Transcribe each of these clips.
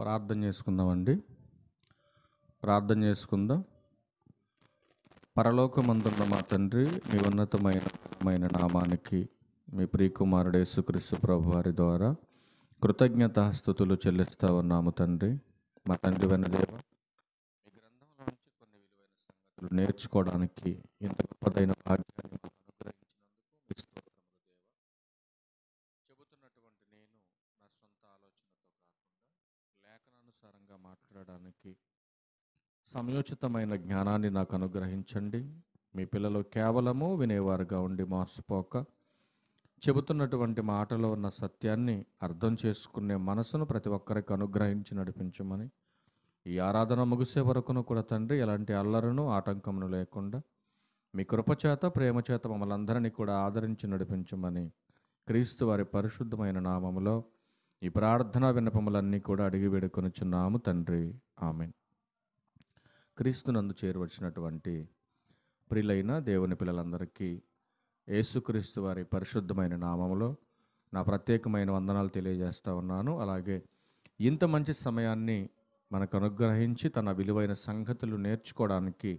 ప్రార్థన చేసుకుందామండి. ప్రార్థన చేసుకుందాం. పరలోకమందున్న మా తండ్రి, మీ ఉన్నతమైన నామానికి మీ ప్రియకుమారుడు యేసుక్రీస్తు ప్రభు వారి ద్వారా కృతజ్ఞతాస్తుతులు చెల్లిస్తా ఉన్నాము తండ్రి. మా తండ్రి వెన్న దేవ, మీ గ్రంథంలో నుంచి కొన్ని విలువైన సంగతులు నేర్చుకోవడానికి ఇంత గొప్పదైన భాగ్యాన్ని మాకు అనుగ్రహించినందుకు మీ స్తోత్రములు దేవ. చెబుతున్నటువంటి నేను నా సొంత ఆలోచనతో కాకుండా లేఖనానుసారంగా మాట్లాడడానికి సమయోచితమైన జ్ఞానాన్ని నాకు అనుగ్రహించండి. మీ పిల్లలు కేవలము వినేవారుగా ఉండి మోసపోక, చెబుతున్నటువంటి మాటలో ఉన్న సత్యాన్ని అర్థం చేసుకునే మనసును ప్రతి ఒక్కరికి అనుగ్రహించి నడిపించమని, ఈ ఆరాధన ముగిసే వరకును కూడా తండ్రి ఎలాంటి అల్లరును ఆటంకమును లేకుండా మీ కృపచేత ప్రేమచేత మమ్మల్ని అందరినీ కూడా ఆదరించి నడిపించమని క్రీస్తు వారి పరిశుద్ధమైన నామములో ఈ ప్రార్థనా విన్నపములన్నీ కూడా అడిగి వేడుకొనుచున్నాము తండ్రి. ఆమేన్. క్రీస్తునందు చేరవచ్చినటువంటి ప్రియులైన దేవుని పిల్లలందరికీ యేసుక్రీస్తు వారి పరిశుద్ధమైన నామములో నా ప్రత్యేకమైన వందనాలు తెలియజేస్తా ఉన్నాను. అలాగే ఇంత మంచి సమయాన్ని మనకు అనుగ్రహించి తన విలువైన సంగతులు నేర్చుకోవడానికి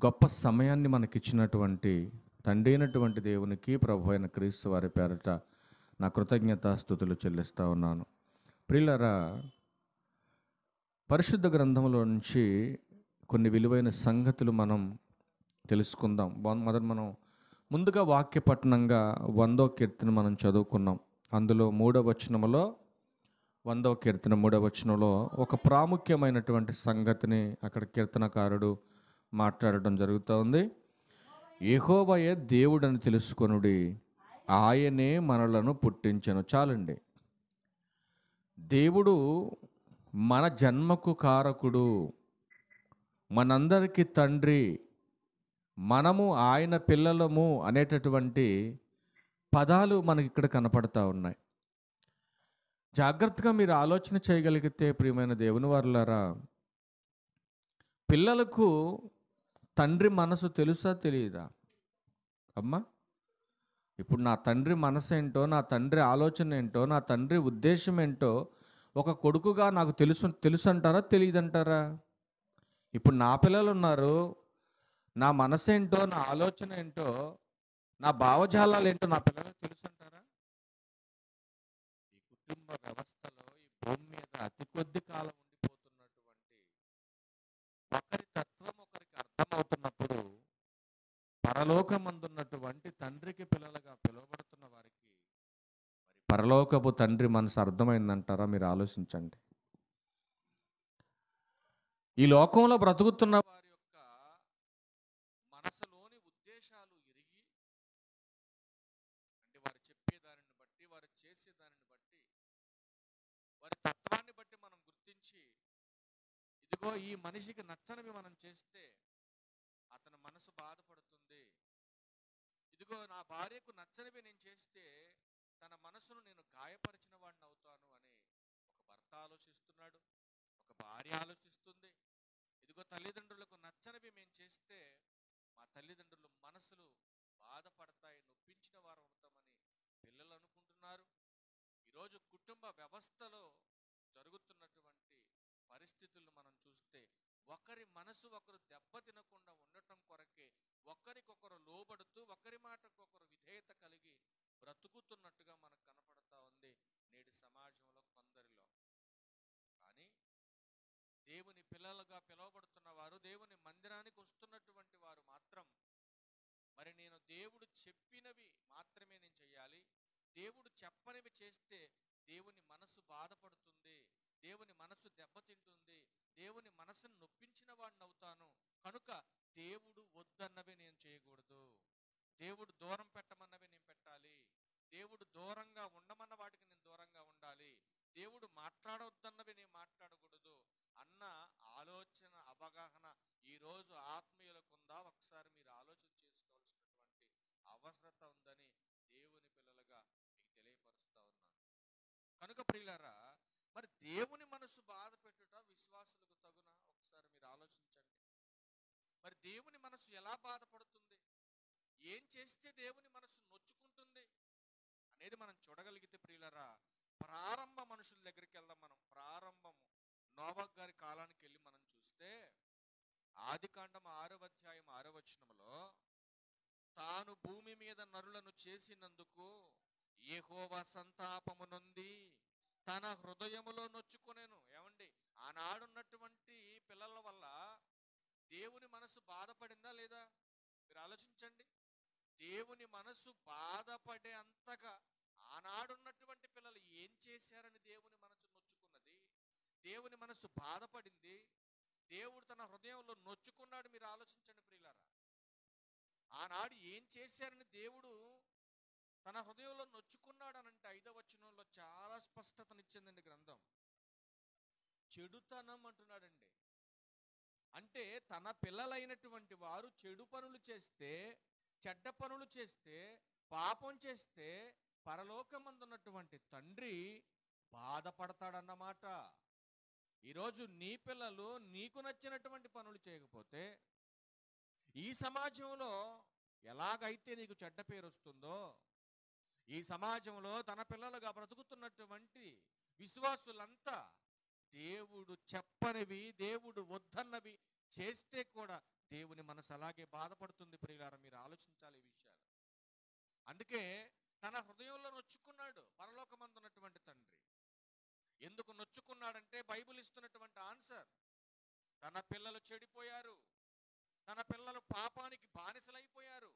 గొప్ప సమయాన్ని మనకిచ్చినటువంటి తండ్రి అయినటువంటి దేవునికి, ప్రభు అయిన క్రీస్తు వారి పేరట నా కృతజ్ఞతాస్తుతులు చెల్లిస్తూ ఉన్నాను. ప్రియులారా, పరిశుద్ధ గ్రంథంలో నుంచి కొన్ని విలువైన సంగతులు మనం తెలుసుకుందాం. మనం ముందుగా వాక్యపట్నంగా 100వ కీర్తన మనం చదువుకున్నాం. అందులో 3వ వచనంలో 100వ కీర్తన 3వ వచనంలో ఒక ప్రాముఖ్యమైనటువంటి సంగతిని అక్కడ కీర్తనకారుడు మాట్లాడడం జరుగుతూ ఉంది. యెహోవాయే దేవుడని తెలుసుకొనుడి, ఆయనే మనలను పుట్టించెను. చాలండి. దేవుడు మన జన్మకు కారకుడు, మనందరికీ తండ్రి, మనము ఆయన పిల్లలము అనేటటువంటి పదాలు మనకి ఇక్కడ కనపడతా ఉన్నాయి. జాగ్రత్తగా మీరు ఆలోచన చేయగలిగితే ప్రియమైన దేవుని వారలారా, పిల్లలకు తండ్రి మనసు తెలుసా తెలియదా? అమ్మా, ఇప్పుడు నా తండ్రి మనసు ఏంటో, నా తండ్రి ఆలోచన ఏంటో, నా తండ్రి ఉద్దేశం ఏంటో ఒక కొడుకుగా నాకు తెలుసు అంటారా, తెలియదంటారా? ఇప్పుడు నా పిల్లలు ఉన్నారు, నా మనసు ఏంటో, నా ఆలోచన ఏంటో, నా భావజాలాలు ఏంటో నా పిల్లలకు తెలుసు అంటారా? ఈ కుటుంబ వ్యవస్థలో ఈ భూమి మీద అతి కొద్ది కాలం ఉండిపోతున్నటువంటి ఒకరి తత్వం ఒకరికి అర్థమవుతున్నప్పుడు, పరలోకమందున్నటువంటి తండ్రికి పిల్లలుగా పిలువబడుతున్న వారికి మరి పరలోకపు తండ్రి మనసు అర్థమైందంటారా? మీరు ఆలోచించండి. ఈ లోకంలో బ్రతుకుతున్న వారి యొక్క మనసులోని ఉద్దేశాలు ఎరిగి, అంటే వారు చెప్పేదానిని బట్టి, వారు చేసేదానిని బట్టి, వారి తత్వాన్ని బట్టి మనం గుర్తించి, ఇదిగో ఈ మనిషికి నచ్చనివి మనం చేస్తే అతని మనసు బాధపడుతుంది, ఇదిగో నా భార్యకు నచ్చనివి నేను చేస్తే తన మనసును నేను గాయపరిచిన వాడిని అవుతాను అని ఒక భర్త ఆలోచిస్తున్నాడు, ఒక భార్య ఆలోచిస్తుంది. ఇదిగో తల్లిదండ్రులకు నచ్చనివి మేము చేస్తే మా తల్లిదండ్రుల మనసులు బాధపడతాయి, నొప్పించిన వారు అవుతామని పిల్లలు అనుకుంటున్నారు. ఈరోజు కుటుంబ వ్యవస్థలో జరుగుతున్నటువంటి పరిస్థితులను మనం చూస్తే, ఒకరి మనసు ఒకరు దెబ్బతినకుండా ఉండటం కొరకే ఒకరికొకరు లోబడుతూ, ఒకరి మాటకొకరు విధేయత కలిగి బ్రతుకుతున్నట్టుగా మనకు కనపడతా ఉంది నేటి సమాజంలో కొందరిలో. కానీ దేవుని పిల్లలుగా పిలువబడుతున్న వారు, దేవుని మందిరానికి వస్తున్నటువంటి వారు మాత్రం, మరి నేను దేవుడు చెప్పినవి మాత్రమే నేను చేయాలి, దేవుడు చెప్పనివి చేస్తే దేవుని మనసు బాధపడుతుంది, దేవుని మనసు దెబ్బతింటుంది, దేవుని మనసును నొప్పించిన వాడిని అవుతాను, కనుక దేవుడు వద్దన్నవి నేను చేయకూడదు, దేవుడు దూరం పెట్టమన్నవి నేను పెట్టాలి, దేవుడు దూరంగా ఉండమన్న వాటికి నేను దూరంగా ఉండాలి, దేవుడు మాట్లాడవద్దన్నవి నేను మాట్లాడకూడదు అన్న ఆలోచన, అవగాహన ఈరోజు ఆత్మీయులకు ఉందా? ఒకసారి మీరు ఆలోచన చేసుకోవాల్సినటువంటి అవసరత ఉందని దేవుని పిల్లలుగా మీకు తెలియపరుస్తా ఉన్నాను. కనుక ప్రియులారా, మరి దేవుని మనసు బాధ పెట్టుట విశ్వాసులకు తగునా? ఒకసారి మీరు ఆలోచించండి. మరి దేవుని మనసు ఎలా బాధపడుతుంది, ఏం చేస్తే దేవుని మనసు నొచ్చుకుంటుంది అనేది మనం చూడగలిగితే ప్రియులారా, ప్రారంభ మనుషుల దగ్గరికి వెళ్దాం. మనం ప్రారంభము ఆదికాండం 6వ అధ్యాయం 6వ వచనంలో తాను భూమి మీద నరులను చేసినందుకు యెహోవా సంతాపము నొంది తన హృదయములో నొచ్చుకొనెను. ఏమండి, ఆనాడున్నటువంటి పిల్లల వల్ల దేవుని మనసు బాధపడిందా లేదా? మీరు ఆలోచించండి. దేవుని మనసు బాధపడే అంతగా ఆనాడున్నటువంటి పిల్లలు ఏం చేశారని దేవుని మనసు నొచ్చుకున్నది, దేవుని మనసు బాధపడింది, దేవుడు తన హృదయంలో నొచ్చుకున్నాడు. మీరు ఆలోచించండి ప్రియులారా, ఆనాడు ఏం చేశారని దేవుడు తన హృదయంలో నొచ్చుకున్నాడు అనంటే 5వ వచనంలో చాలా స్పష్టతనిచ్చిందండి గ్రంథం. చెడుతనం అంటున్నాడండి. అంటే తన పిల్లలైనటువంటి వారు చెడు పనులు చేస్తే, చెడ్డ పనులు చేస్తే, పాపం చేస్తే పరలోకమందున్నటువంటి తండ్రి బాధపడతాడన్నమాట. ఈరోజు నీ పిల్లలు నీకు నచ్చినటువంటి పనులు చేయకపోతే ఈ సమాజంలో ఎలాగైతే నీకు చెడ్డ పేరు వస్తుందో, ఈ సమాజంలో తన పిల్లలుగా బ్రతుకుతున్నటువంటి విశ్వాసులంతా దేవుడు చెప్పనివి, దేవుడు వద్దన్నవి చేస్తే కూడా దేవుని మనసు అలాగే బాధపడుతుంది. ప్రియులారా, మీరు ఆలోచించాలి ఈ విషయాలు. అందుకే తన హృదయంలో నొచ్చుకున్నాడు పరలోకమందున్నటువంటి తండ్రి. ఎందుకు నొచ్చుకున్నాడంటే బైబిల్ ఇస్తున్నటువంటి ఆన్సర్, తన పిల్లలు చెడిపోయారు, తన పిల్లలు పాపానికి బానిసలైపోయారు.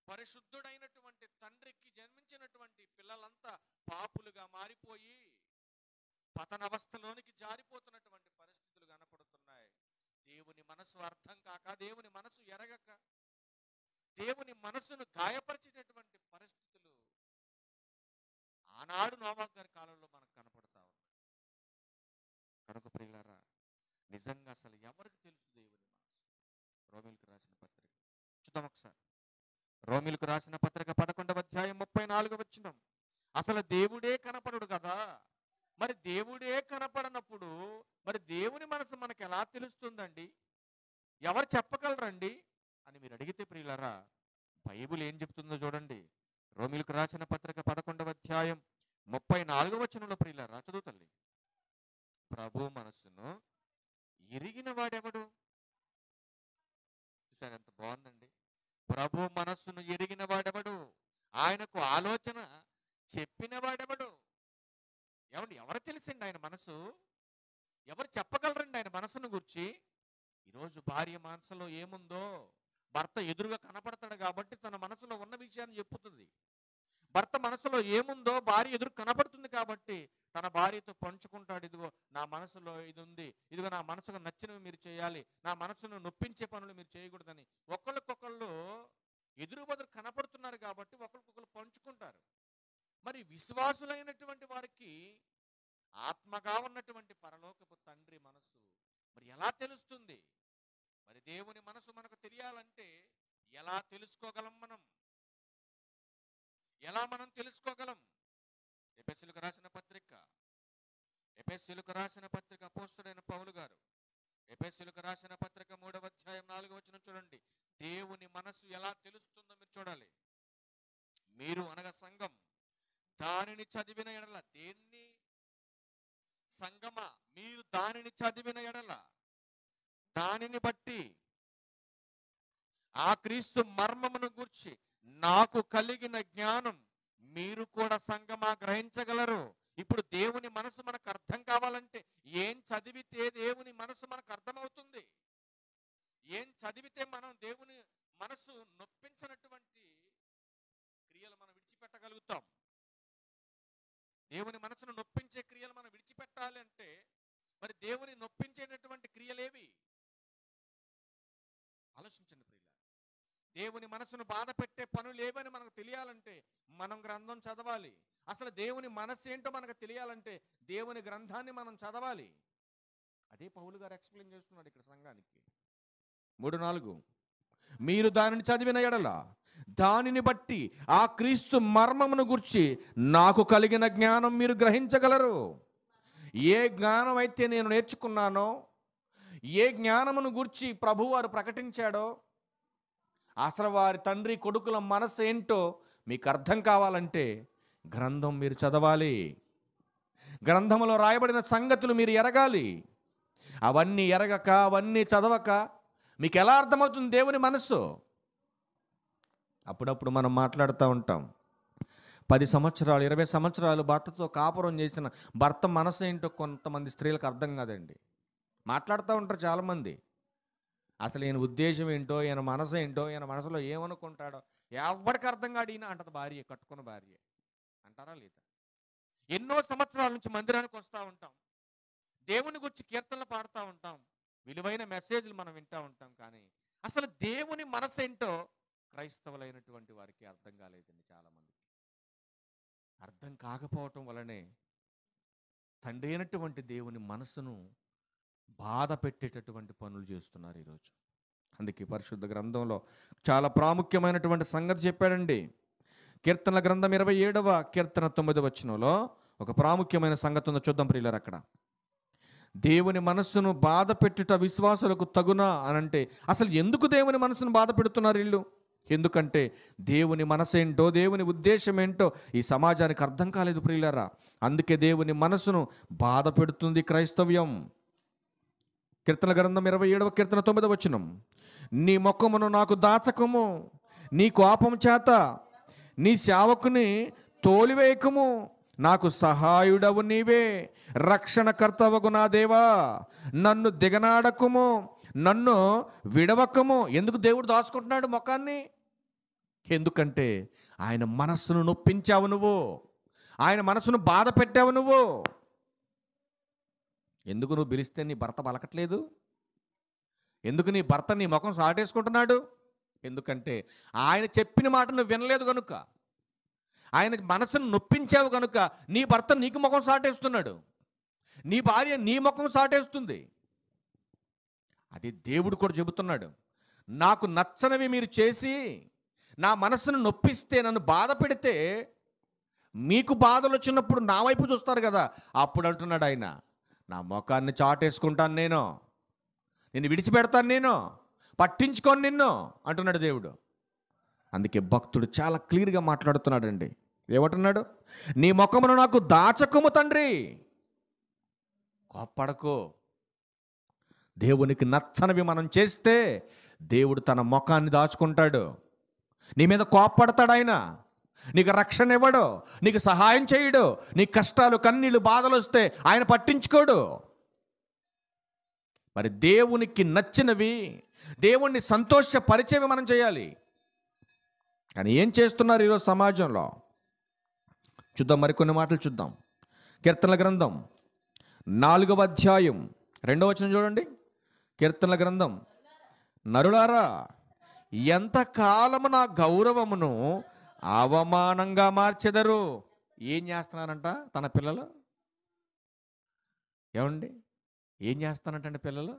పరిశుద్ధుడైనటువంటి తండ్రికి జన్మించినటువంటి పిల్లలంతా పాపులుగా మారిపోయి పతనవస్థలోనికి జారిపోతున్నటువంటి పరిస్థితులు కనపడుతున్నాయి. దేవుని మనసు అర్థం కాక, దేవుని మనసు ఎరగక, దేవుని మనసును గాయపరిచేటటువంటి పరిస్థితులు ఆనాడు నోవాహు గారి కాలంలో మనకు కనపడతా ఉన్నాయి. కనుక ప్రియులారా, నిజంగా అసలు ఎవరికి తెలుసు దేవుని మనసు? రోమీయులకు రాసిన పత్రిక చూద్దాం ఒకసారి. రోమీయులకు రాసిన పత్రిక 11వ అధ్యాయం 34వ వచనం. అసలు దేవుడే కనపడడు కదా, మరి దేవుడే కనపడనప్పుడు మరి దేవుని మనసు మనకు ఎలా తెలుస్తుందండి? ఎవరు చెప్పగలరండి అని మీరు అడిగితే ప్రియులారా, బైబిల్ ఏం చెప్తుందో చూడండి. రోమీయులకు రాసిన పత్రిక 11వ అధ్యాయం 34వ వచనంలో ప్రియులారా చదువు తల్లి. ప్రభు మనస్సును ఎరిగిన వాడెవడు? చూసారు ఎంత బాగుందండి. ప్రభు మనస్సును ఎరిగిన వాడెవడు? ఆయనకు ఆలోచన చెప్పిన వాడెవడు? ఎవరు తెలిసిండి ఆయన మనసు? ఎవరు చెప్పగలరండి ఆయన మనసును గురించి? ఈరోజు భార్య మనసులో ఏముందో భర్త ఎదురుగా కనపడతాడు కాబట్టి తన మనసులో ఉన్న విషయాన్ని చెప్పుతుంది. భర్త మనసులో ఏముందో భార్య ఎదురు కనపడుతుంది కాబట్టి తన భార్యతో పంచుకుంటాడు. ఇదిగో నా మనసులో ఇది ఉంది, ఇదిగో నా మనసుకు నచ్చినవి మీరు చేయాలి, నా మనసును నొప్పించే పనులు మీరు చేయకూడదని. ఒకళ్ళకొకళ్ళు ఎదురు బదురు కనపడుతున్నారు కాబట్టి ఒకరికొకరు పంచుకుంటారు. మరి విశ్వాసులైనటువంటి వారికి ఆత్మగా ఉన్నటువంటి పరలోకపు తండ్రి మనసు మరి ఎలా తెలుస్తుంది? మరి దేవుని మనసు మనకు తెలియాలంటే ఎలా తెలుసుకోగలం? మనం తెలుసుకోగలం? ఎఫెసీయులకు రాసిన పత్రిక అపోస్తలుడైన పౌలు గారు ఎఫెసీయులకు రాసిన పత్రిక 3వ అధ్యాయం 4వ వచనం చూడండి. దేవుని మనసు ఎలా తెలుస్తుందో మీరు చూడాలి. మీరు అనగా సంఘం దానిని చదివిన ఎడల, దేన్ని? సంగమా, మీరు దానిని చదివిన ఎడల దానిని బట్టి ఆ క్రీస్తు మర్మమును గూర్చి నాకు కలిగిన జ్ఞానం మీరు కూడా సంగమా గ్రహించగలరు. ఇప్పుడు దేవుని మనసు మనకు అర్థం కావాలంటే ఏం చదివితే దేవుని మనసు మనకు అర్థమవుతుంది? ఏం చదివితే మనం దేవుని మనసు నొప్పించినటువంటి క్రియలు మనం విడిచిపెట్టగలుగుతాం? దేవుని మనసును నొప్పించే క్రియలు మనం విడిచిపెట్టాలి అంటే మరి దేవుని నొప్పించేటటువంటి క్రియలేవి? ఆలోచించండి ప్రియులారా. దేవుని మనసును బాధ పెట్టే పనులు ఏవని మనకు తెలియాలంటే మనం గ్రంథం చదవాలి. అసలు దేవుని మనసు ఏంటో మనకు తెలియాలంటే దేవుని గ్రంథాన్ని మనం చదవాలి. అదే పౌలు గారు ఎక్స్ప్లెయిన్ చేస్తున్నాడు ఇక్కడ సంఘానికి. 3:4 మీరు దానిని చదివిన ఎడల దానిని బట్టి ఆ క్రీస్తు మర్మమును గుర్చి నాకు కలిగిన జ్ఞానం మీరు గ్రహించగలరు. ఏ జ్ఞానం అయితే నేను నేర్చుకున్నానో, ఏ జ్ఞానమును గుర్చి ప్రభువారు ప్రకటించాడో, అసలు వారి తండ్రి కొడుకుల మనసు ఏంటో మీకు అర్థం కావాలంటే గ్రంథం మీరు చదవాలి. గ్రంథములో రాయబడిన సంగతులు మీరు ఎరగాలి. అవన్నీ ఎరగక, అవన్నీ చదవక మీకు ఎలా అర్థమవుతుంది దేవుని మనస్సు? అప్పుడప్పుడు మనం మాట్లాడుతూ ఉంటాం, 10 సంవత్సరాలు 20 సంవత్సరాలు భర్తతో కాపురం చేసిన భర్త మనసు ఏంటో కొంతమంది స్త్రీలకు అర్థం కాదండి. మాట్లాడుతూ ఉంటారు చాలామంది. అసలు ఈయన ఉద్దేశం ఏంటో, ఈయన మనసు ఏంటో, ఈయన మనసులో ఏమనుకుంటాడో ఎవరికి అర్థం కాడు ఈయన అంటది భార్య, కట్టుకున్న భార్య. అంటారా లేదా? ఎన్నో సంవత్సరాల నుంచి మందిరానికి వస్తూ ఉంటాం, దేవుని గురించి కీర్తనలు పాడుతూ ఉంటాం, విలువైన మెసేజ్లు మనం వింటూ ఉంటాం, కానీ అసలు దేవుని మనసు ఏంటో క్రైస్తవులైనటువంటి వారికి అర్థం కాలేదండి. చాలామందికి అర్థం కాకపోవటం వలనే తండ్రి అయినటువంటి దేవుని మనసును బాధ పెట్టేటటువంటి పనులు చేస్తున్నారు ఈరోజు. అందుకే పరిశుద్ధ గ్రంథంలో చాలా ప్రాముఖ్యమైనటువంటి సంగతి చెప్పాడండి. కీర్తనల గ్రంథం 27వ కీర్తన 9వ వచనంలో ఒక ప్రాముఖ్యమైన సంగతి ఉందో చూద్దాం ప్రియులారా. అక్కడ దేవుని మనస్సును బాధ పెట్టుట విశ్వాసులకు తగునా అనంటే, అసలు ఎందుకు దేవుని మనసును బాధ పెడుతున్నారు వీళ్ళు? ఎందుకంటే దేవుని మనసేంటో, దేవుని ఉద్దేశం ఏంటో ఈ సమాజానికి అర్థం కాలేదు ప్రియులారా. అందుకే దేవుని మనసును బాధ పెడుతుంది క్రైస్తవ్యం. కీర్తన గ్రంథం 27వ కీర్తన 9వ వచనం, నీ ముఖమును నాకు దాచకము, నీ కోపం చేత నీ సేవకుని తోలివేయకము, నాకు సహాయుడవు నీవే, రక్షణకర్తవగు నా దేవా, నన్ను దిగనాడకము, నన్ను విడవకము. ఎందుకు దేవుడు దాచుకుంటున్నాడు ముఖాన్ని? ఎందుకంటే ఆయన మనస్సును నొప్పించావు నువ్వు, ఆయన మనసును బాధ పెట్టావు నువ్వు. ఎందుకు నువ్వు పిలిస్తే నీ భర్త పలకట్లేదు? ఎందుకు నీ భర్త నీ ముఖం సాటేసుకుంటున్నాడు? ఎందుకంటే ఆయన చెప్పిన మాట నువ్వు వినలేదు కనుక, ఆయన మనసును నొప్పించావు కనుక నీ భర్త నీకు ముఖం సాటేస్తున్నాడు, నీ భార్య నీ ముఖం సాటేస్తుంది. అది దేవుడు కూడా చెబుతున్నాడు, నాకు నచ్చనివి మీరు చేసి నా మనసును నొప్పిస్తే, నన్ను బాధ పెడితే, మీకు బాధలు వచ్చినప్పుడు నా వైపు చూస్తారు కదా, అప్పుడు అంటున్నాడు ఆయన, నా ముఖాన్ని చాటేసుకుంటాను, నేను విడిచిపెడతాను, నేను పట్టించుకోను నిన్ను అంటున్నాడు దేవుడు. అందుకే భక్తుడు చాలా క్లియర్గా మాట్లాడుతున్నాడండి. ఏమంటున్నాడు? నీ ముఖమును నాకు దాచకము తండ్రి. కోప్పడకు. దేవునికి నచ్చనివి మనం చేస్తే దేవుడు తన ముఖాన్ని దాచుకుంటాడు. నీ మీద కోప్పడతాడు ఆయన, నీకు రక్షణ ఇవ్వడు, నీకు సహాయం చేయడు, నీ కష్టాలు కన్నీళ్ళు బాధలు వస్తే ఆయన పట్టించుకోడు. మరి దేవునికి నచ్చినవి, దేవుణ్ణి సంతోషపరిచేవి మనం చేయాలి. కానీ ఏం చేస్తున్నారు ఈరోజు సమాజంలో? చూద్దాం, మరికొన్ని మాటలు చూద్దాం. కీర్తనల గ్రంథం 4వ అధ్యాయం 2వ వచనం చూడండి. కీర్తనల గ్రంథం, నరులారా ఎంతకాలము నా గౌరవమును అవమానంగా మార్చెదరు. ఏం చేస్తున్నారంట తన పిల్లలు? ఏమండి, ఏం చేస్తానంటే పిల్లలు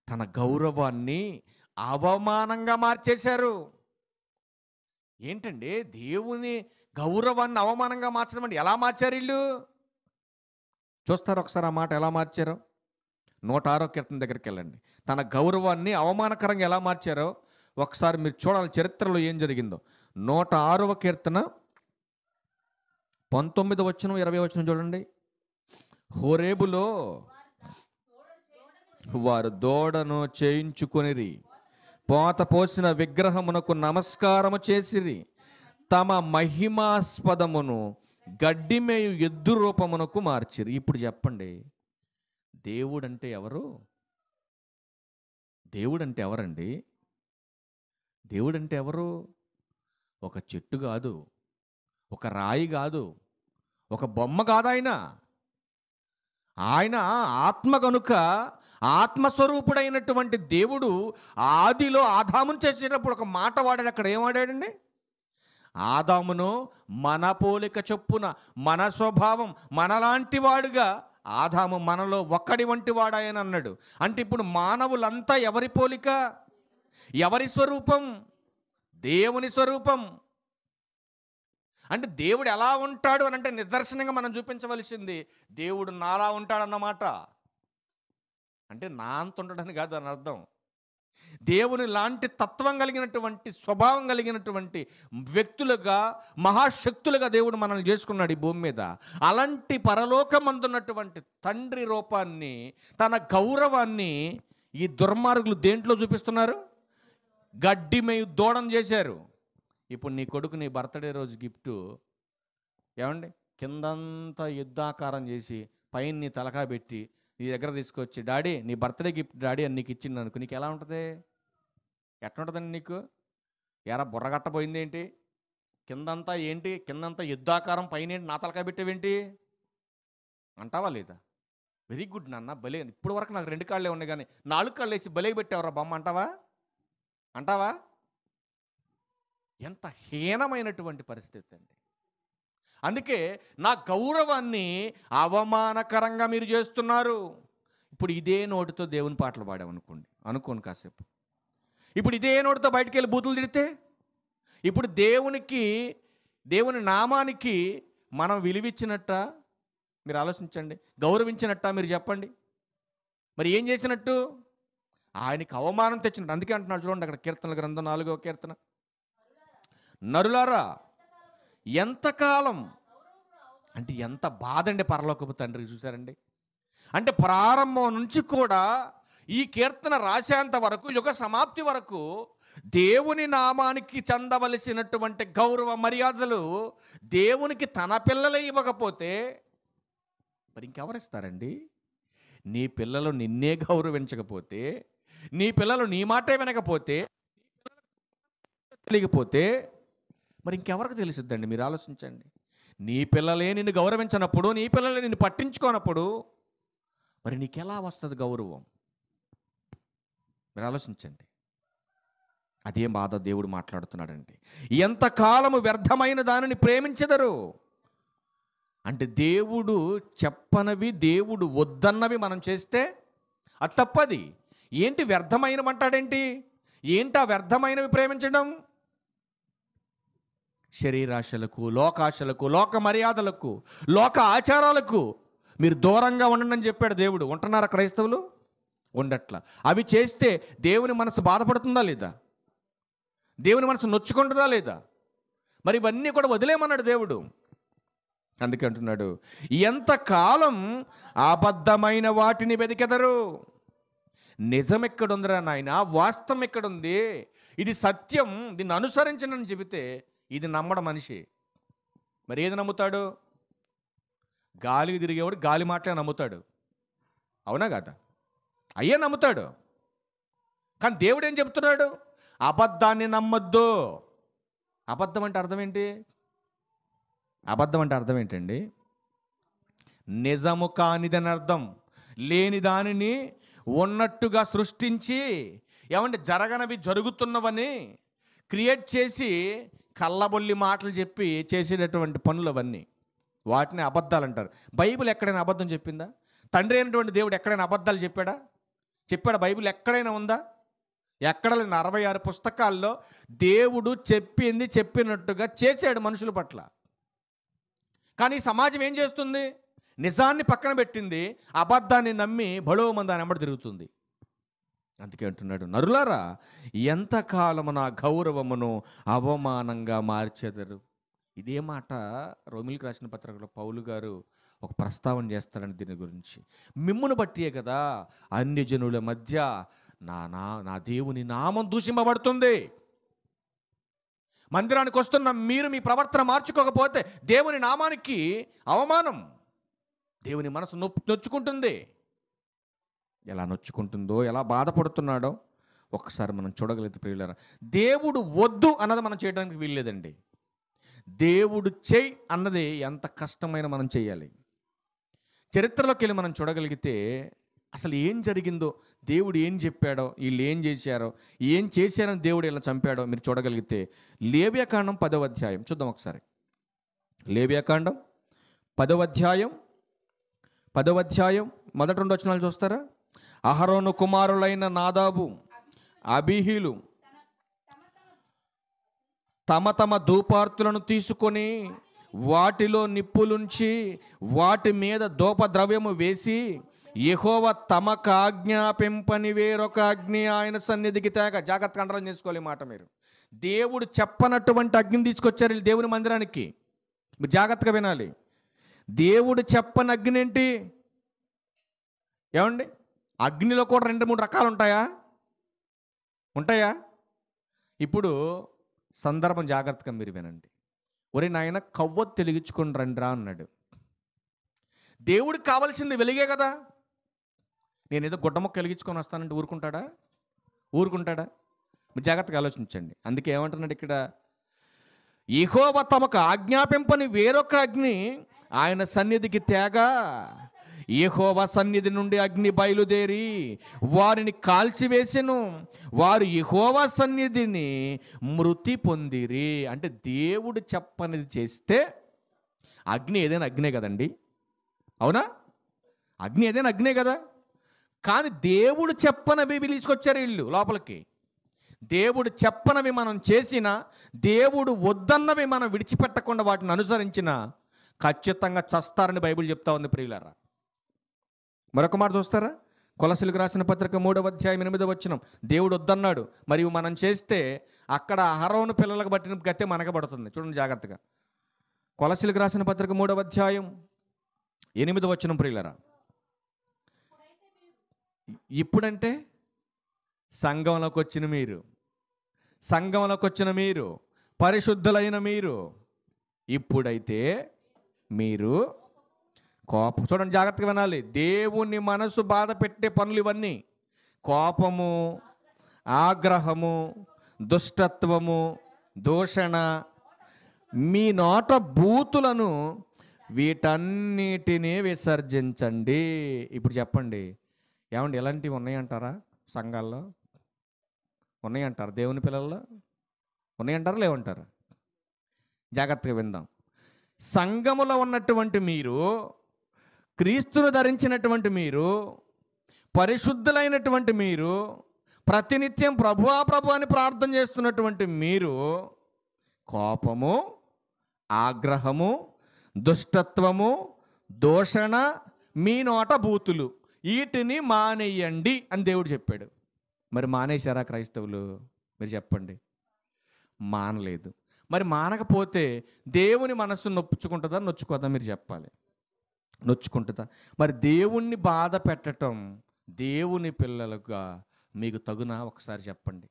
తన గౌరవాన్ని అవమానంగా మార్చేశారు. ఏంటండి దేవుని గౌరవాన్ని అవమానంగా మార్చడం అంటే? ఎలా మార్చారు వీళ్ళు? చూస్తారు ఒకసారి ఆ మాట ఎలా మార్చారో. 106వ కీర్తన దగ్గరికి వెళ్ళండి. తన గౌరవాన్ని అవమానకరంగా ఎలా మార్చారో ఒకసారి మీరు చూడాలి, చరిత్రలో ఏం జరిగిందో. 106వ కీర్తన 19వ వచనం 20వ వచనం చూడండి. హోరేబులో వారు దూడను చేయించుకొనిరి, పోత పోసిన విగ్రహమునకు నమస్కారము చేసిరి, తమ మహిమాస్పదమును గడ్డిమేయు ఎద్దు రూపమునకు మార్చిరి. ఇప్పుడు చెప్పండి, దేవుడంటే ఎవరు? దేవుడంటే ఎవరండి? దేవుడంటే ఎవరు? ఒక చెట్టు కాదు, ఒక రాయి కాదు, ఒక బొమ్మ కాదు. ఆయన ఆత్మ కనుక ఆత్మస్వరూపుడైనటువంటి దేవుడు ఆదిలో ఆదామును చేసేటప్పుడు ఒక మాట వాడాడు. అక్కడ ఏం వాడాడండి? ఆదామును మన పోలిక చొప్పున, మన స్వభావం, మనలాంటి వాడుగా ఆదాము మనలో ఒక్కడి వంటి వాడాయని అన్నాడు. అంటే ఇప్పుడు మానవులంతా ఎవరి పోలిక, ఎవరి స్వరూపం? దేవుని స్వరూపం. అంటే దేవుడు ఎలా ఉంటాడు అని అంటే నిదర్శనంగా మనం చూపించవలసింది దేవుడు నాలా ఉంటాడన్నమాట. అంటే నా అంత ఉంటాడని కాదు అని అర్థం. దేవుని లాంటి తత్వం కలిగినటువంటి, స్వభావం కలిగినటువంటి వ్యక్తులుగా, మహాశక్తులుగా దేవుడు మనల్ని చేసుకున్నాడు ఈ భూమి మీద. అలాంటి పరలోకమందున్నటువంటి తండ్రి రూపాన్ని, తన గౌరవాన్ని ఈ దుర్మార్గులు దేంట్లో చూపిస్తున్నారు? గడ్డి మేయు దూడం చేశారు. ఇప్పుడు నీ కొడుకు నీ బర్త్డే రోజు గిఫ్ట్ ఏమండి కిందంతా యుద్ధాకారం చేసి పైన నీ తలకా పెట్టి నీ దగ్గర తీసుకొచ్చి, డాడీ నీ బర్త్డే గిఫ్ట్ డాడీ అని నీకు ఇచ్చింది అనుకో, నీకు ఎలా ఉంటుంది? ఎట్లుంటుందండి నీకు? ఎరా బుర్రగట్టపోయింది ఏంటి? కిందంతా ఏంటి? కిందంతా యుద్ధాకారం, పైన ఏంటి నా తలకా పెట్టేవేంటి అంటావా లేదా? వెరీ గుడ్ నాన్న, భలే. ఇప్పుడు వరకు నాకు 2 కాళ్ళే ఉన్నాయి కానీ 4 కాళ్ళు వేసి భలే పెట్టేవరా బొమ్మ అంటావా? ఎంత హీనమైనటువంటి పరిస్థితి అండి. అందుకే నా గౌరవాన్ని అవమానకరంగా మీరు చేస్తున్నారు. ఇప్పుడు ఇదే నోటితో దేవుని పాటలు అనుకోను కాసేపు. ఇప్పుడు ఇదే నోటితో బయటికి వెళ్ళి బూతులు తిడితే, ఇప్పుడు దేవుని నామానికి మనం విలువిచ్చినట్ట మీరు ఆలోచించండి, గౌరవించినట్ట మీరు చెప్పండి. మరి ఏం చేసినట్టు? ఆయనకి అవమానం తెచ్చినట్టు. అందుకే అంటున్నాడు చూడండి అక్కడ కీర్తనల గ్రంథం 4వ కీర్తన, నరులారా ఎంతకాలం అంటే ఎంత బాధ అండి పరలోకపు తండ్రికి. చూసారండి, అంటే ప్రారంభం నుంచి కూడా ఈ కీర్తన రాసేంత వరకు, యుగ సమాప్తి వరకు దేవుని నామానికి చెందవలసినటువంటి గౌరవ మర్యాదలు దేవునికి తన పిల్లలే ఇవ్వకపోతే మరి ఇంకెవరిస్తారండి? నీ పిల్లలు నిన్నే గౌరవించకపోతే, నీ పిల్లలు నీ మాటే వినకపోతే, తెలియకపోతే మరి ఇంకెవరికి తెలుసుద్దండి? మీరు ఆలోచించండి. నీ పిల్లలే నిన్ను గౌరవించినప్పుడు, నీ పిల్లలే నిన్ను పట్టించుకోనప్పుడు మరి నీకెలా వస్తుంది గౌరవం? మీరు ఆలోచించండి. అదే బాధ దేవుడు మాట్లాడుతున్నాడండి. ఎంతకాలము వ్యర్థమైన దానిని ప్రేమించెదరు. అంటే దేవుడు చెప్పనవి, దేవుడు వద్దన్నవి మనం చేస్తే అది తప్పది. ఏంటి వ్యర్థమైనమంటాడేంటి? ఏంటి ఆ వ్యర్థమైనవి ప్రేమించడం? శరీరాశలకు, లోకాశలకు, లోక మర్యాదలకు, లోక ఆచారాలకు మీరు దూరంగా ఉండండి అని చెప్పాడు దేవుడు. ఉంటున్నారా క్రైస్తవులు? ఉండట్లా. అవి చేస్తే దేవుని మనసు బాధపడుతుందా లేదా? దేవుని మనసు నొచ్చుకుంటుందా లేదా? మరి ఇవన్నీ కూడా వదిలేయమన్నాడు దేవుడు. అందుకే అంటున్నాడు, ఎంతకాలం అబద్ధమైన వాటిని వెతికెదరు. నిజం ఎక్కడుందిరా నాయన? వాస్తవం ఎక్కడుంది? ఇది సత్యం, దీన్ని అనుసరించనని చెబితే ఇది నమ్మడం మనిషి. మరి ఏది నమ్ముతాడు? గాలికి తిరిగేవాడు గాలి మాటలే నమ్ముతాడు. అవునా కదా? అయ్యే నమ్ముతాడు. కానీ దేవుడు ఏం చెప్తున్నాడు? అబద్ధాన్ని నమ్మొద్దు. అబద్ధం అంటే అర్థం ఏంటి? అబద్ధం అంటే అర్థం ఏంటండి? నిజము కానిదని అర్థం. లేని దానిని ఉన్నట్టుగా సృష్టించి, ఏమంటే జరగనవి జరుగుతున్నవని క్రియేట్ చేసి కళ్ళబొల్లి మాటలు చెప్పి చేసేటటువంటి పనులు అవన్నీ, వాటిని అబద్ధాలు అంటారు. బైబిల్ ఎక్కడైనా అబద్ధం చెప్పిందా? తండ్రి అయినటువంటి దేవుడు ఎక్కడైనా అబద్ధాలు చెప్పాడా? బైబిల్ ఎక్కడైనా ఉందా? ఎక్కడ లేని 66 పుస్తకాల్లో దేవుడు చెప్పినట్టుగా చేశాడు మనుషుల పట్ల. కానీ సమాజం ఏం చేస్తుంది? నిజాన్ని పక్కన పెట్టింది, అబద్ధాన్ని నమ్మి బడో మంది వెంబడి తిరుగుతుంది. అందుకే అంటున్నాడు, నరులారా ఎంతకాలము నా గౌరవమును అవమానంగా మార్చెదరు. ఇదే మాట రోమిలికి రాసిన పత్రికలో పౌలు గారు ఒక ప్రస్తావన చేస్తాడండి దీని గురించి. మిమ్మును బట్టియే కదా అన్య జనుల మధ్య నా దేవుని నామం దూషింపబడుతుంది. మందిరానికి వస్తున్న మీరు మీ ప్రవర్తన మార్చుకోకపోతే దేవుని నామానికి అవమానం. దేవుని మనసు నొచ్చుకుంటుంది. ఎలా నొచ్చుకుంటుందో, ఎలా బాధపడుతున్నాడో ఒక్కసారి మనం చూడగలిగితే ప్రియులారా, దేవుడు వద్దు అన్నది మనం చేయడానికి వీల్లేదండి. దేవుడు చెయ్యి అన్నది ఎంత కష్టమైన మనం చేయాలి. చరిత్రలోకి వెళ్ళి మనం చూడగలిగితే అసలు ఏం జరిగిందో, దేవుడు ఏం చెప్పాడో, వీళ్ళు ఏం చేశారో, ఏం చేశారని దేవుడు ఇలా చంపాడో మీరు చూడగలిగితే లేవ్యాకాండం 10వ అధ్యాయం చూద్దాం ఒకసారి. లేవ్యాకాండం 10వ అధ్యాయం మొదటి 2 వచనాలు చూస్తారా? అహరోను కుమారులైన నాదాబు, అబీహీలు తమ తమ ధూపార్తులను తీసుకొని వాటిలో నిప్పులుంచి వాటి మీద ధూపద్రవ్యము వేసి యెహోవా తమకు ఆజ్ఞాపింపని వేరొక అగ్ని ఆయన సన్నిధికి తేగ. జాగ్రత్తగా కంట్రోల్ చేసుకోవాలి ఈ మాట మీరు. దేవుడు చెప్పనటువంటి అగ్నిని తీసుకొచ్చారు వీళ్ళు దేవుని మందిరానికి. మీరు జాగ్రత్తగా వినాలి. దేవుడు చెప్పని అగ్ని ఏంటి? ఏమండి? అగ్నిలో కూడా 2-3 రకాలు ఉంటాయా? ఉంటాయా? ఇప్పుడు సందర్భం జాగ్రత్తగా మీరు వినండి. ఒరే నాయన కవ్వొత్తి వెలిగించుకొని రండిరా అన్నాడు. దేవుడికి కావాల్సింది వెలిగే కదా. నేనేదో గుడ్డ మొక్క వెలిగించుకొని వస్తానంటే ఊరుకుంటాడా? ఊరుకుంటాడా? మీరు జాగ్రత్తగా ఆలోచించండి. అందుకే ఏమంటున్నాడు ఇక్కడ, యెహోవా తమకు ఆజ్ఞాపింపని వేరొక అగ్ని ఆయన సన్నిధికి తేగా, యెహోవా సన్నిధి నుండి అగ్ని బయలుదేరి వారిని కాల్చివేసెను, వారు యెహోవా సన్నిధిని మృతి పొందిరి. అంటే దేవుడు చెప్పనిది చేస్తే అగ్ని ఏదైనా అగ్నే కదండి, అవునా? అగ్ని ఏదైనా అగ్నే కదా. కానీ దేవుడు చెప్పనవి తీసుకొచ్చారు వీళ్ళు లోపలికి. దేవుడు చెప్పనవి మనం చేసిన, దేవుడు వద్దన్నవి మనం విడిచిపెట్టకుండా వాటిని అనుసరించిన ఖచ్చితంగా చస్తారని బైబిల్ చెప్తా ఉంది ప్రియులారా. మరొక మాట చూస్తారా? కొలసీలకు రాసిన పత్రిక 3వ అధ్యాయం 8వ వచనం, దేవుడు వద్దన్నాడు మరియు మనం చేస్తే అక్కడ అహరోను పిల్లలకు బట్టిన గతే మనకు పడుతుంది. చూడండి జాగ్రత్తగా. కొలసీలకు రాసిన పత్రిక 3వ అధ్యాయం 8వ వచనం ప్రియులారా. ఇప్పుడంటే సంఘంలోకి వచ్చిన మీరు, సంఘంలోకి వచ్చిన మీరు, పరిశుద్ధులైన మీరు, ఇప్పుడైతే మీరు కోపం, చూడండి జాగ్రత్తగా వినాలి, దేవుని మనసు బాధ పెట్టే పనులు ఇవన్నీ: కోపము, ఆగ్రహము, దుష్టత్వము, దూషణ, మీ నోట బూతులను, వీటన్నిటినీ విసర్జించండి. ఇప్పుడు చెప్పండి, ఏమండి ఎలాంటివి ఉన్నాయంటారా? సంఘాల్లో ఉన్నాయంటారు? దేవుని పిల్లల్లో ఉన్నాయంటారా? లేవంటారా? జాగ్రత్తగా విందాం. సంఘములో ఉన్నటువంటి మీరు, క్రీస్తును ధరించినటువంటి మీరు, పరిశుద్ధులైనటువంటి మీరు, ప్రతినిత్యం ప్రభువా ప్రభు అని ప్రార్థన చేస్తున్నటువంటి మీరు, కోపము, ఆగ్రహము, దుష్టత్వము, దూషణ, మీ నోట బూతులు, వీటిని మానేయండి అని దేవుడు చెప్పాడు. మరి మానేశారా క్రైస్తవులు? మీరు చెప్పండి. మానలేదు. మరి మానకపోతే దేవుని మనస్సు నొచ్చుకుంటుందా నొచ్చుకోదా? మీరు చెప్పాలి. నొచ్చుకుంటుందా? మరి దేవుణ్ణి బాధ పెట్టడం దేవుని పిల్లలుగా మీకు తగునా? ఒకసారి చెప్పండి.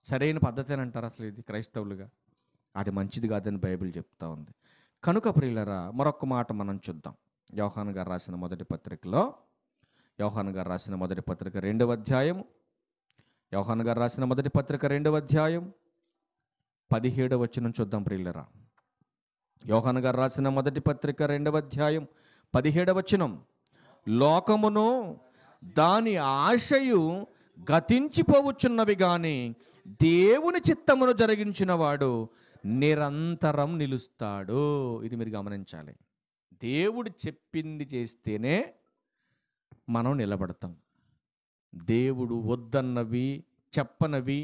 సరైన పద్ధతేనంటారా అసలు ఇది క్రైస్తవులుగా? అది మంచిది కాదని బైబిల్ చెప్తా ఉంది. కనుక ప్రియులరా, మరొక మాట మనం చూద్దాం. యోహాను గారు రాసిన మొదటి పత్రికలో, యోహాను గారు రాసిన మొదటి పత్రిక 2వ అధ్యాయం, యోహాను గారు రాసిన మొదటి పత్రిక 2వ అధ్యాయం 17వ వచనం చూద్దాం ప్రియులరా. యోహాను గారు రాసిన మొదటి పత్రిక 2వ అధ్యాయం 17వ వచనం, లోకమును దాని ఆశయు గతించిపోవచ్చున్నవి కానీ దేవుని చిత్తమును జరిగించిన వాడు నిరంతరం నిలుస్తాడు. ఇది మీరు గమనించాలి. దేవుడు చెప్పింది చేస్తేనే మనం నిలబడతాం. దేవుడు వద్దన్నవి, చెప్పనవి,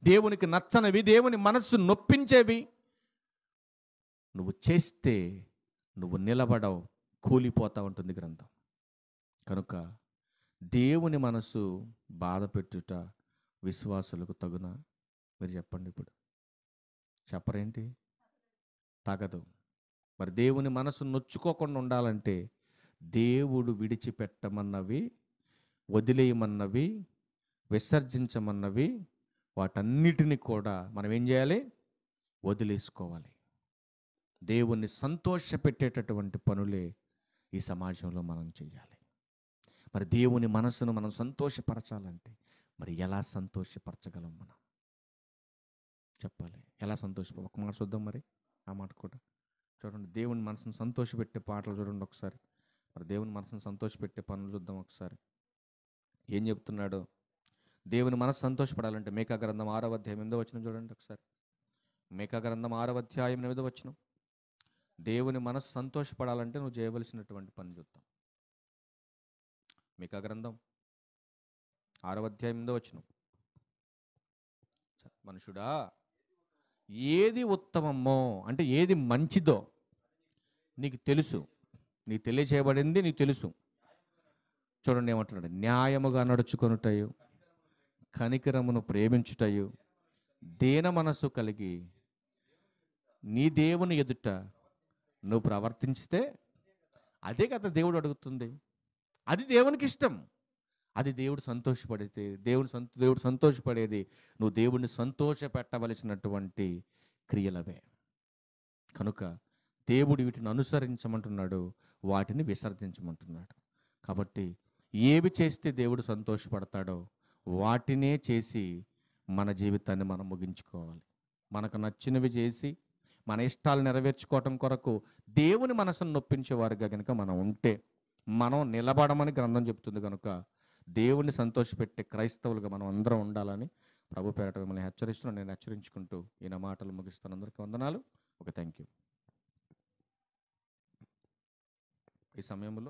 దేవునికి నచ్చనవి, దేవుని మనస్సు నొప్పించేవి నువ్వు చేస్తే నువ్వు నిలబడవు, కూలిపోతా ఉంటుంది గ్రంథం. కనుక దేవుని మనసు బాధ పెట్టుట విశ్వాసులకు తగునా? మీరు చెప్పండి. ఇప్పుడు చెప్పరేంటి? తగదు. మరి దేవుని మనసు నొచ్చుకోకుండా ఉండాలంటే దేవుడు విడిచిపెట్టమన్నవి, వదిలేయమన్నవి, విసర్జించమన్నవి, వాటన్నిటిని కూడా మనం ఏం చేయాలి? వదిలేసుకోవాలి. దేవుణ్ణి సంతోషపెట్టేటటువంటి పనులే ఈ సమాజంలో మనం చేయాలి. మరి దేవుని మనసును మనం సంతోషపరచాలంటే మరి ఎలా సంతోషపరచగలం మనం? చెప్పాలి. ఎలా ఒక మాట చూద్దాం మరి. ఆ మాట కూడా చూడండి. దేవుని మనసును సంతోషపెట్టే పాటలు చూడండి ఒకసారి. మరి దేవుని మనసును సంతోషపెట్టే పనులు చూద్దాం ఒకసారి. ఏం చెప్తున్నాడు? దేవుని మనసు సంతోషపడాలంటే మీకా గ్రంథం 6వ అధ్యాయం 8వ వచనం చూడండి ఒకసారి. మీకా గ్రంథం 6వ అధ్యాయం 8వ వచనం. దేవుని మనసు సంతోషపడాలంటే నువ్వు చేయవలసినటువంటి పని చూద్దాం. మీకా గ్రంథం 6వ అధ్యాయం 8వ వచనం. మనుషుడా, ఏది ఉత్తమమో అంటే ఏది మంచిదో నీకు తెలుసు, నీకు తెలియచేయబడింది నీకు తెలుసు. చూడండి ఏమంటున్నాడు? న్యాయముగా నడుచుకొనుటయు, కనికరమును ప్రేమించుటయు, దీన మనస్సు కలిగి నీ దేవుని ఎదుట నువ్వు ప్రవర్తించితే, అదే కదా దేవుడు అడుగుతుంది. అది దేవునికి ఇష్టం. అది దేవుడు సంతోషపడితే దేవుడు సంతోషపడేది నువ్వు దేవుడిని సంతోషపెట్టవలసినటువంటి క్రియలవే. కనుక దేవుడు వీటిని అనుసరించమంటున్నాడు, వాటిని విసర్జించమంటున్నాడు. కాబట్టి ఏవి చేస్తే దేవుడు సంతోషపడతాడో వాటినే చేసి మన జీవితాన్ని మనం ముగించుకోవాలి. మనకు నచ్చినవి చేసి మన ఇష్టాలు నెరవేర్చుకోవటం కొరకు దేవుని మనసును నొప్పించేవారుగా కనుక మనం ఉంటే మనం నిలబడమని గ్రంథం చెప్తుంది. కనుక దేవుణ్ణి సంతోషపెట్టే క్రైస్తవులుగా మనం అందరం ఉండాలని ప్రభు పేరట మిమ్మల్ని హెచ్చరిస్తున్నాను. నేను హెచ్చరించుకుంటూ ఈయన మాటలు ముగిస్తాను. అందరికీ వందనాలు. Thank you. ఈ సమయంలో